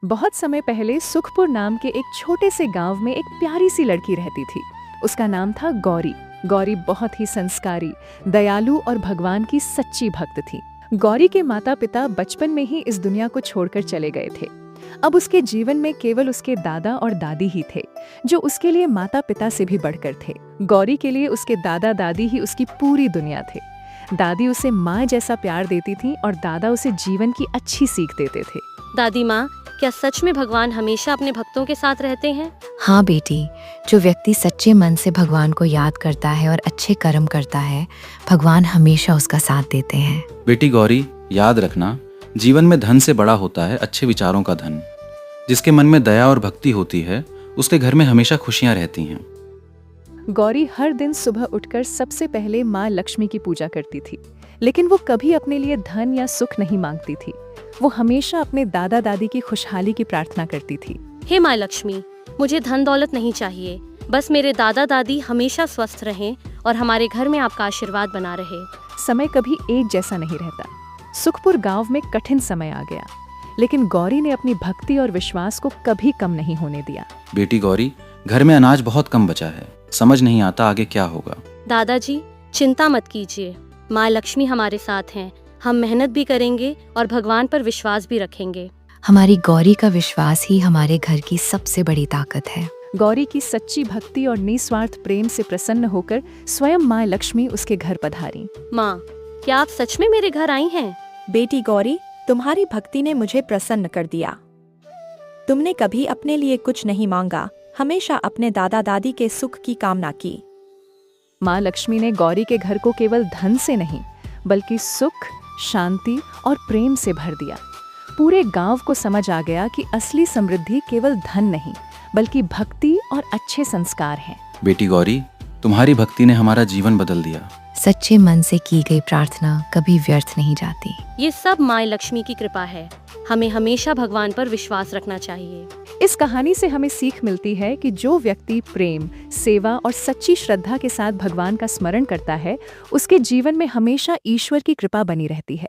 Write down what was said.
बहुत समय पहले सुखपुर नाम के एक छोटे से गांव में एक प्यारी सी लड़की रहती थी। उसका नाम था गौरी। गौरी बहुत ही संस्कारी, दयालु और भगवान की सच्ची भक्त थी। गौरी के माता पिता बचपन में ही इस दुनिया को छोड़कर चले गए थे। अब उसके जीवन में केवल उसके दादा और दादी ही थे, जो उसके लिए माता पिता से भी बढ़कर थे। गौरी के लिए उसके दादा दादी ही उसकी पूरी दुनिया थे। दादी उसे माँ जैसा प्यार देती थी और दादा उसे जीवन की अच्छी सीख देते थे। दादी माँ, क्या सच में भगवान हमेशा अपने भक्तों के साथ रहते हैं? हाँ बेटी, जो व्यक्ति सच्चे मन से भगवान को याद करता है और अच्छे कर्म करता है, भगवान हमेशा उसका साथ देते हैं। बेटी गौरी, याद रखना, जीवन में धन से बड़ा होता है अच्छे विचारों का धन। जिसके मन में दया और भक्ति होती है, उसके घर में हमेशा खुशियां रहती हैं। गौरी हर दिन सुबह उठकर सबसे पहले माँ लक्ष्मी की पूजा करती थी, लेकिन वो कभी अपने लिए धन या सुख नहीं मांगती थी। वो हमेशा अपने दादा दादी की खुशहाली की प्रार्थना करती थी। हे माँ लक्ष्मी, मुझे धन दौलत नहीं चाहिए, बस मेरे दादा दादी हमेशा स्वस्थ रहें और हमारे घर में आपका आशीर्वाद बना रहे। समय कभी एक जैसा नहीं रहता। सुखपुर गांव में कठिन समय आ गया, लेकिन गौरी ने अपनी भक्ति और विश्वास को कभी कम नहीं होने दिया। बेटी गौरी, घर में अनाज बहुत कम बचा है, समझ नहीं आता आगे क्या होगा। दादाजी, चिंता मत कीजिए, माँ लक्ष्मी हमारे साथ हैं। हम मेहनत भी करेंगे और भगवान पर विश्वास भी रखेंगे। हमारी गौरी का विश्वास ही हमारे घर की सबसे बड़ी ताकत है। गौरी की सच्ची भक्ति और निस्वार्थ प्रेम से प्रसन्न होकर स्वयं माँ लक्ष्मी उसके घर पधारी। माँ, क्या आप सच में मेरे घर आई हैं? बेटी गौरी, तुम्हारी भक्ति ने मुझे प्रसन्न कर दिया। तुमने कभी अपने लिए कुछ नहीं मांगा, हमेशा अपने दादा दादी के सुख की कामना की। माँ लक्ष्मी ने गौरी के घर को केवल धन से नहीं, बल्कि सुख, शांति और प्रेम से भर दिया। पूरे गांव को समझ आ गया कि असली समृद्धि केवल धन नहीं, बल्कि भक्ति और अच्छे संस्कार हैं। बेटी गौरी, तुम्हारी भक्ति ने हमारा जीवन बदल दिया। सच्चे मन से की गई प्रार्थना कभी व्यर्थ नहीं जाती। ये सब माँ लक्ष्मी की कृपा है। हमें हमेशा भगवान पर विश्वास रखना चाहिए। इस कहानी से हमें सीख मिलती है कि जो व्यक्ति प्रेम, सेवा और सच्ची श्रद्धा के साथ भगवान का स्मरण करता है, उसके जीवन में हमेशा ईश्वर की कृपा बनी रहती है।